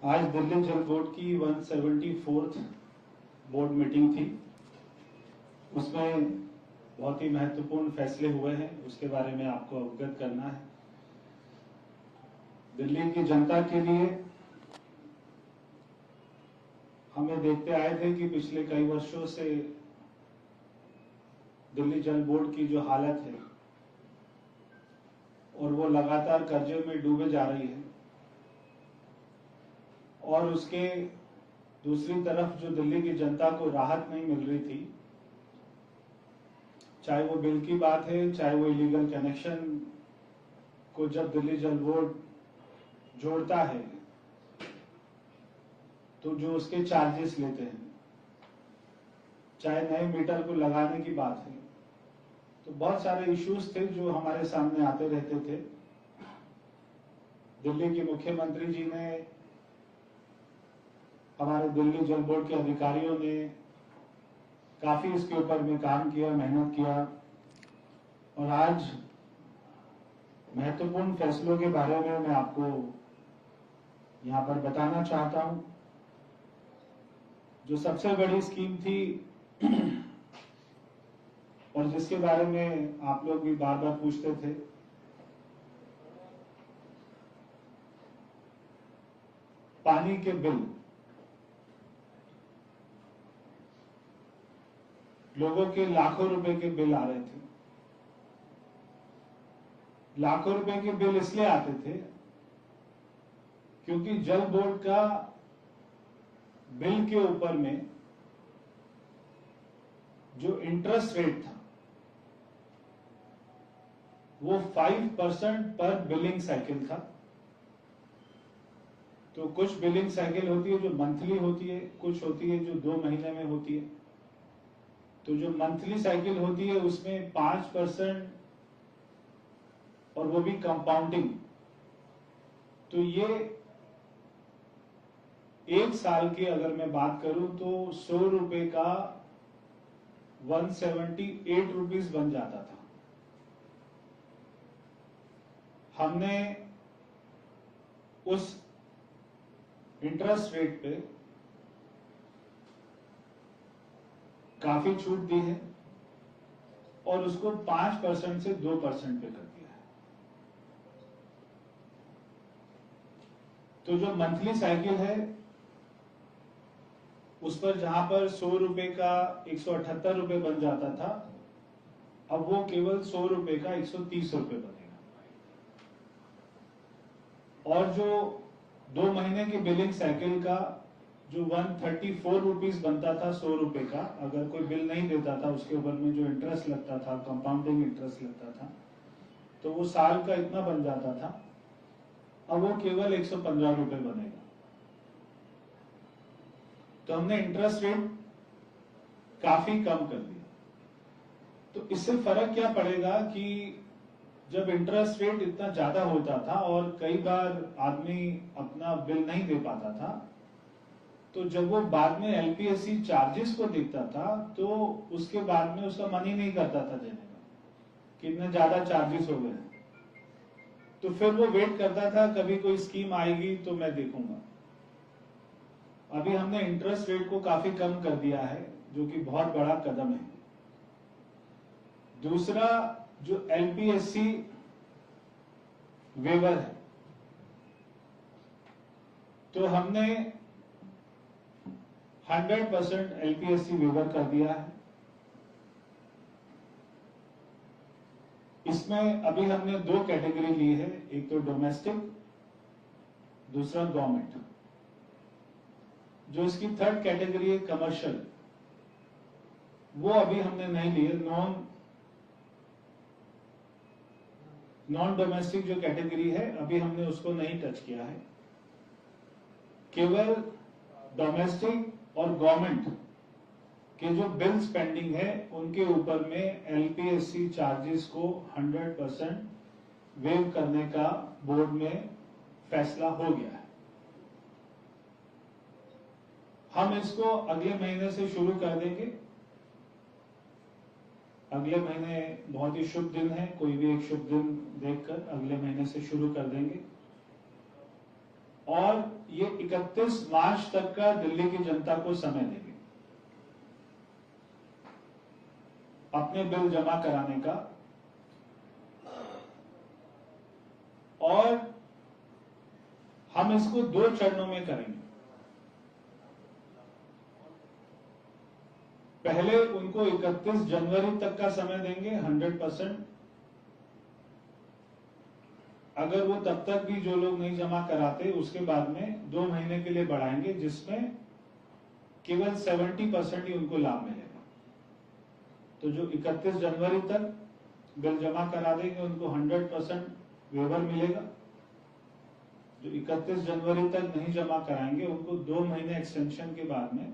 आज दिल्ली जल बोर्ड की 174th बोर्ड मीटिंग थी। उसमें बहुत ही महत्वपूर्ण फैसले हुए हैं, उसके बारे में आपको अवगत करना है। दिल्ली की जनता के लिए हमें देखते आए थे कि पिछले कई वर्षों से दिल्ली जल बोर्ड की जो हालत है और वो लगातार कर्जे में डूबे जा रही है, और उसके दूसरी तरफ जो दिल्ली की जनता को राहत नहीं मिल रही थी, चाहे वो बिल की बात है, चाहे वो इलीगल कनेक्शन को जब दिल्ली जल बोर्ड जोड़ता है तो जो उसके चार्जेस लेते हैं, चाहे नए मीटर को लगाने की बात है, तो बहुत सारे इश्यूज थे जो हमारे सामने आते रहते थे। दिल्ली के मुख्यमंत्री जी ने, हमारे दिल्ली जल बोर्ड के अधिकारियों ने काफी इसके ऊपर में काम किया, मेहनत किया, और आज महत्वपूर्ण फैसलों के बारे में मैं आपको यहां पर बताना चाहता हूं। जो सबसे बड़ी स्कीम थी और जिसके बारे में आप लोग भी बार बार पूछते थे, पानी के बिल। लोगों के लाखों रुपए के बिल आ रहे थे। लाखों रुपए के बिल इसलिए आते थे क्योंकि जल बोर्ड का बिल के ऊपर में जो इंटरेस्ट रेट था वो 5% पर बिलिंग साइकिल था। तो कुछ बिलिंग साइकिल होती है जो मंथली होती है, कुछ होती है जो 2 महीने में होती है। तो जो मंथली साइकिल होती है उसमें 5%, और वो भी कंपाउंडिंग। तो ये एक साल की अगर मैं बात करूं तो 100 रुपए का 178 रुपीज बन जाता था। हमने उस इंटरेस्ट रेट पे काफी छूट दी है और उसको 5% से 2% पे कर दिया है। तो जो मंथली साइकिल है उस पर जहां पर 100 रुपए का 178 रुपए बन जाता था, अब वो केवल 100 रुपए का 130 रुपए बनेगा। और जो 2 महीने की बिलिंग साइकिल का जो 134 रुपीज बनता था 100 रुपए का, अगर कोई बिल नहीं देता था उसके ऊपर में जो इंटरेस्ट लगता था, कंपाउंडिंग इंटरेस्ट लगता था, तो वो साल का इतना बन जाता था। अब वो केवल 115 रुपए बनेगा। तो हमने इंटरेस्ट रेट काफी कम कर दिया। तो इससे फर्क क्या पड़ेगा कि जब इंटरेस्ट रेट इतना ज्यादा होता था और कई बार आदमी अपना बिल नहीं दे पाता था, तो जब वो बाद में एलपीएससी चार्जेस को देखता था तो उसके बाद में उसका मन ही नहीं करता था देने का, कि इतने ज्यादा चार्जेस हो गए। तो फिर वो वेट करता था कभी कोई स्कीम आएगी तो मैं देखूंगा। अभी हमने इंटरेस्ट रेट को काफी कम कर दिया है, जो कि बहुत बड़ा कदम है। दूसरा, जो एलपीएससी वेवर है, तो हमने 100% एलपीएससी वेवर कर दिया है। इसमें अभी हमने 2 कैटेगरी ली है, एक तो डोमेस्टिक, दूसरा गवर्नमेंट। जो इसकी 3rd कैटेगरी है कमर्शियल, वो अभी हमने नहीं ली है। नॉन डोमेस्टिक जो कैटेगरी है अभी हमने उसको नहीं टच किया है। केवल डोमेस्टिक और गवर्नमेंट के जो बिल्स पेंडिंग है उनके ऊपर में एलपीएससी चार्जेस को 100% वेव करने का बोर्ड में फैसला हो गया है। हम इसको अगले महीने से शुरू कर देंगे। अगले महीने बहुत ही शुभ दिन है, कोई भी एक शुभ दिन देखकर अगले महीने से शुरू कर देंगे। और ये 31 मार्च तक का दिल्ली की जनता को समय देंगे अपने बिल जमा कराने का, और हम इसको 2 चरणों में करेंगे। पहले उनको 31 जनवरी तक का समय देंगे 100%। अगर वो तब तक भी जो लोग नहीं जमा कराते, उसके बाद में 2 महीने के लिए बढ़ाएंगे, जिसमें केवल 70% ही उनको लाभ मिलेगा। तो जो 31 जनवरी तक बिल जमा करा देंगे उनको 100% वेवर मिलेगा। जो 31 जनवरी तक नहीं जमा कराएंगे उनको 2 महीने एक्सटेंशन के बाद में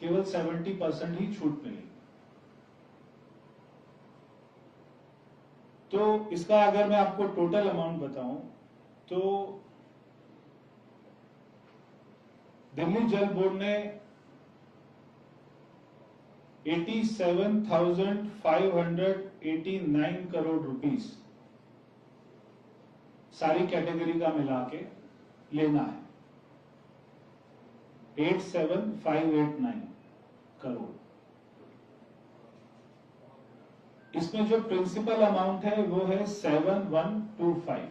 केवल 70% ही छूट मिलेगी। तो इसका अगर मैं आपको टोटल अमाउंट बताऊं तो दिल्ली जल बोर्ड ने 87,589 करोड़ रुपीस सारी कैटेगरी का मिला के लेना है। 87,589 करोड़। इसमें जो प्रिंसिपल अमाउंट है वो है 7,125,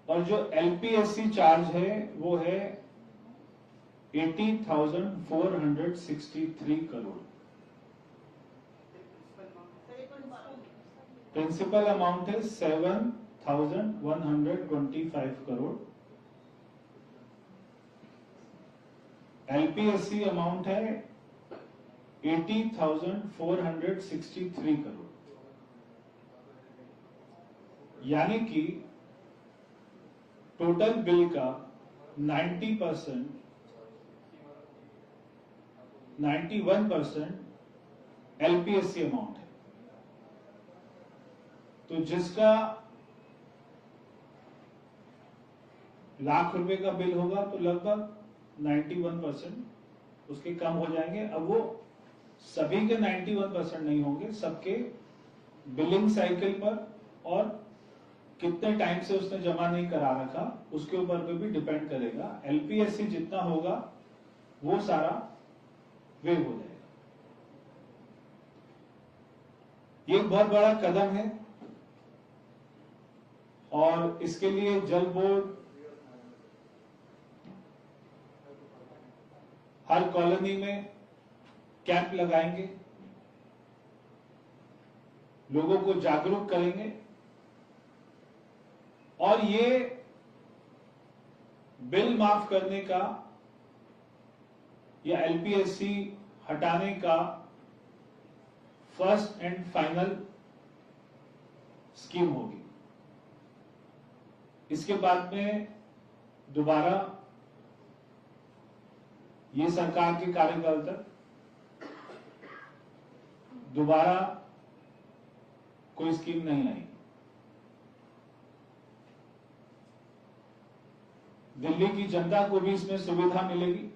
और जो एलपीएससी चार्ज है वो है 80,463 करोड़। प्रिंसिपल अमाउंट है 7,125 करोड़। एलपीएससी अमाउंट है 80,463 करोड़। यानी कि टोटल बिल का 91% एलपीएससी अमाउंट है। तो जिसका ₹1,00,000 का बिल होगा तो लगभग 91% उसके कम हो जाएंगे। अब वो सभी के 91% नहीं होंगे, सबके बिलिंग साइकिल पर और कितने टाइम से उसने जमा नहीं करा रखा उसके ऊपर भी डिपेंड करेगा। एलपीएससी जितना होगा वो सारा वेव हो जाएगा। ये एक बहुत बड़ा कदम है और इसके लिए जल बोर्ड हर कॉलोनी में कैंप लगाएंगे, लोगों को जागरूक करेंगे, और ये बिल माफ करने का या एलपीएससी हटाने का फर्स्ट एंड फाइनल स्कीम होगी। इसके बाद में दोबारा ये सरकार के कार्यकाल तक दोबारा कोई स्कीम नहीं आई। दिल्ली की जनता को भी इसमें सुविधा मिलेगी,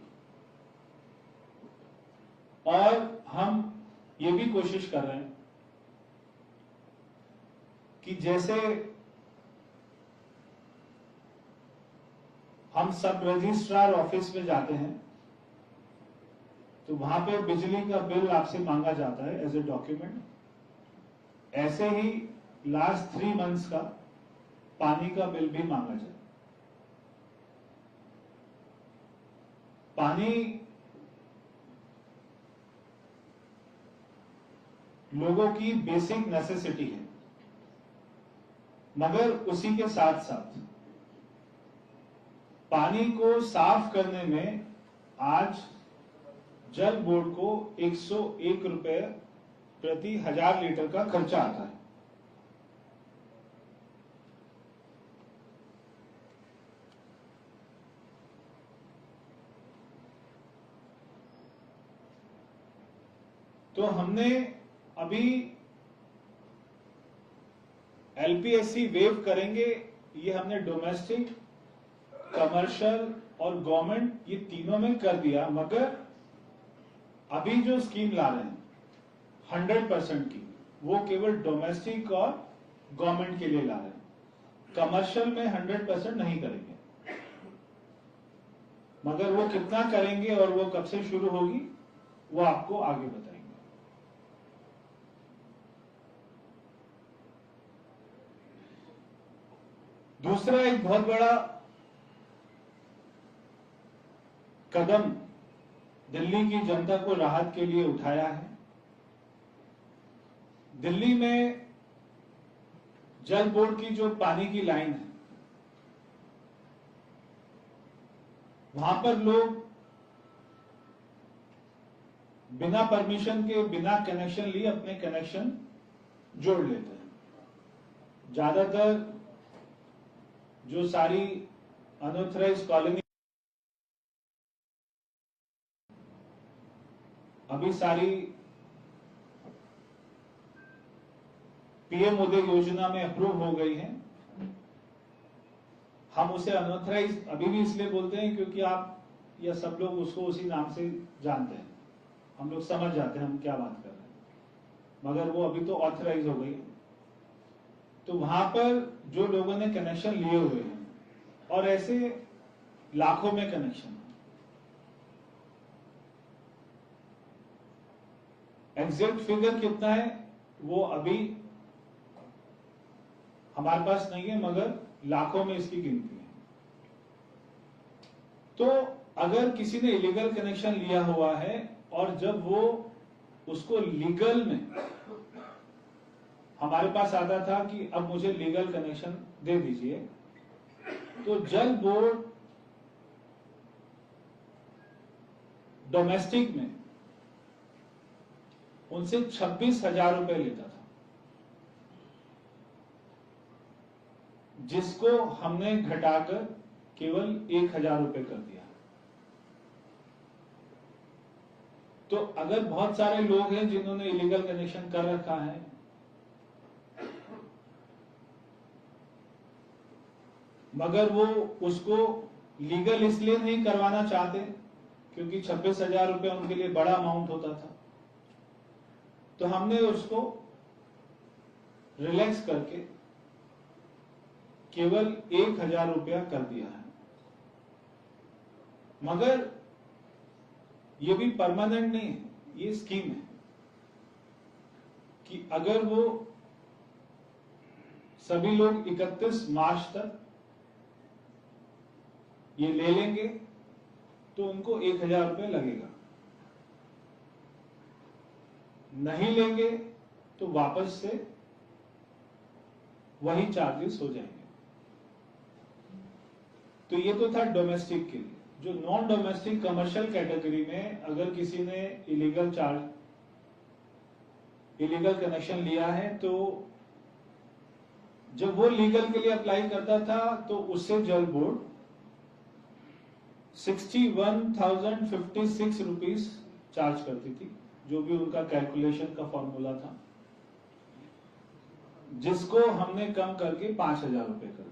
और हम ये भी कोशिश कर रहे हैं कि जैसे हम सब रजिस्ट्रार ऑफिस में जाते हैं तो वहां पे बिजली का बिल आपसे मांगा जाता है एज ए डॉक्यूमेंट, ऐसे ही लास्ट 3 मंथ्स का पानी का बिल भी मांगा जाए। पानी लोगों की बेसिक नेसेसिटी है, मगर उसी के साथ साथ पानी को साफ करने में आज जल बोर्ड को 101 रुपए प्रति 1000 लीटर का खर्चा आता है। तो हमने अभी एलपीएससी वेव करेंगे, ये हमने डोमेस्टिक, कमर्शियल और गवर्नमेंट ये तीनों में कर दिया, मगर अभी जो स्कीम ला रहे हैं 100% की, वो केवल डोमेस्टिक और गवर्नमेंट के लिए ला रहे हैं। कमर्शियल में 100% नहीं करेंगे, मगर वो कितना करेंगे और वो कब से शुरू होगी वो आपको आगे बताएंगे। दूसरा एक बहुत बड़ा कदम दिल्ली की जनता को राहत के लिए उठाया है। दिल्ली में जल बोर्ड की जो पानी की लाइन है, वहां पर लोग बिना परमिशन के, बिना कनेक्शन लिए अपने कनेक्शन जोड़ लेते हैं। ज्यादातर जो सारी अनऑथराइज्ड कॉलोनी अभी सारी पीएम उदय योजना में अप्रूव हो गई है। हम उसे अनऑथराइज अभी भी इसलिए बोलते हैं क्योंकि आप या सब लोग उसको उसी नाम से जानते हैं, हम लोग समझ जाते हैं हम क्या बात कर रहे हैं, मगर वो अभी तो ऑथराइज हो गई है। तो वहां पर जो लोगों ने कनेक्शन लिए हुए हैं, और ऐसे लाखों में कनेक्शन, एग्जैक्ट फिगर कितना है वो अभी हमारे पास नहीं है, मगर लाखों में इसकी गिनती है। तो अगर किसी ने इलीगल कनेक्शन लिया हुआ है और जब वो उसको लीगल में हमारे पास आता था कि अब मुझे लीगल कनेक्शन दे दीजिए, तो जल बोर्ड डोमेस्टिक में उनसे 26,000 रुपए लेता था, जिसको हमने घटाकर केवल 1,000 रुपए कर दिया। तो अगर बहुत सारे लोग हैं जिन्होंने इलीगल कनेक्शन कर रखा है, मगर वो उसको लीगल इसलिए नहीं करवाना चाहते क्योंकि 26,000 रुपए उनके लिए बड़ा अमाउंट होता था, तो हमने उसको रिलैक्स करके केवल 1,000 रुपया कर दिया है। मगर ये भी परमानेंट नहीं है, ये स्कीम है कि अगर वो सभी लोग 31 मार्च तक ये ले लेंगे तो उनको 1,000 रुपये लगेगा, नहीं लेंगे तो वापस से वही चार्जेस हो जाएंगे। तो ये तो था डोमेस्टिक के लिए। जो नॉन डोमेस्टिक कमर्शियल कैटेगरी में अगर किसी ने इलीगल कनेक्शन लिया है, तो जब वो लीगल के लिए अप्लाई करता था तो उससे जल बोर्ड 61,056 रुपीज चार्ज करती थी, जो भी उनका कैलकुलेशन का फॉर्मूला था, जिसको हमने कम करके 5,000 रुपए कर दिया।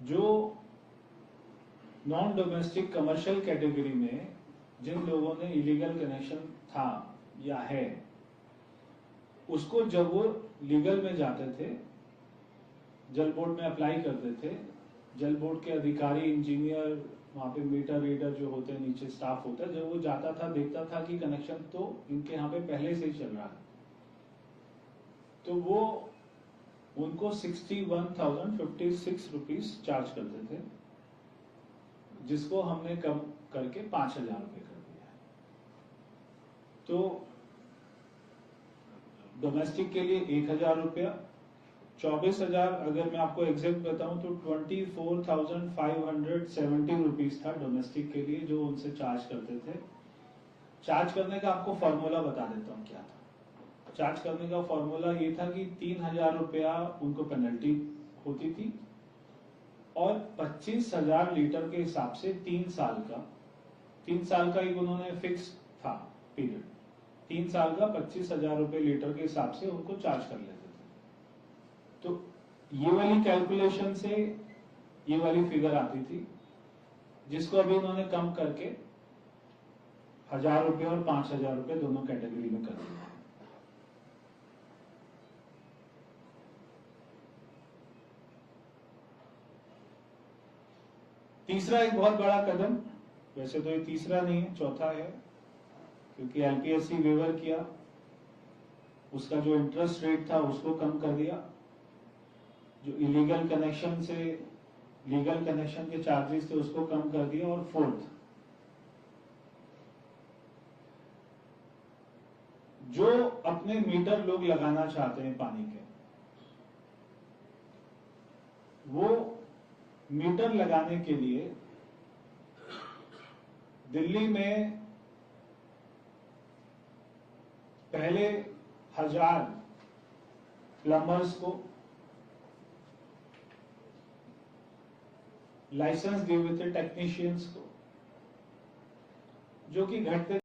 जो नॉन डोमेस्टिक कमर्शियल कैटेगरी में जिन लोगों ने इलीगल कनेक्शन था या है, उसको जब वो लीगल में जाते थे, जल बोर्ड में अप्लाई करते थे, जल बोर्ड के अधिकारी, इंजीनियर, वहां पे मीटर रीडर जो होते हैं, नीचे स्टाफ होता है, जब वो जाता था देखता था कि कनेक्शन तो इनके यहाँ पे पहले से ही चल रहा है, तो वो उनको 61,056 रुपीज चार्ज करते थे, जिसको हमने कम करके 5,000 रुपए कर दिया है। तो डोमेस्टिक के लिए 1,000 रुपया, 24,000 अगर मैं आपको एग्जैक्ट बताऊं तो 24,570 रुपीज था डोमेस्टिक के लिए जो उनसे चार्ज करते थे। चार्ज करने का आपको फॉर्मूला बता देता हूं क्या था। चार्ज करने का फॉर्मूला ये था कि 3,000 रुपया उनको पेनल्टी होती थी और 25,000 लीटर के हिसाब से 3 साल का एक उन्होंने फिक्स था पीरियड, 3 साल का 25,000 रुपए लीटर के हिसाब से उनको चार्ज कर लेते थे। तो ये वाली कैलकुलेशन से ये वाली फिगर आती थी, जिसको अभी उन्होंने कम करके 1,000 रुपए और 5,000 रुपए दोनों कैटेगरी में कर दिया। तीसरा एक बहुत बड़ा कदम, वैसे तो ये तीसरा नहीं है, चौथा है, क्योंकि एलपीएससी वेवर किया, उसका जो इंटरेस्ट रेट था उसको कम कर दिया, जो इलीगल कनेक्शन से लीगल कनेक्शन के चार्जेस थे उसको कम कर दिया, और फोर्थ, जो अपने मीटर लोग लगाना चाहते हैं पानी के, वो मीटर लगाने के लिए दिल्ली में पहले 1000 प्लम्बर्स को लाइसेंस दिए हुए थे, टेक्नीशियंस को, जो कि घटते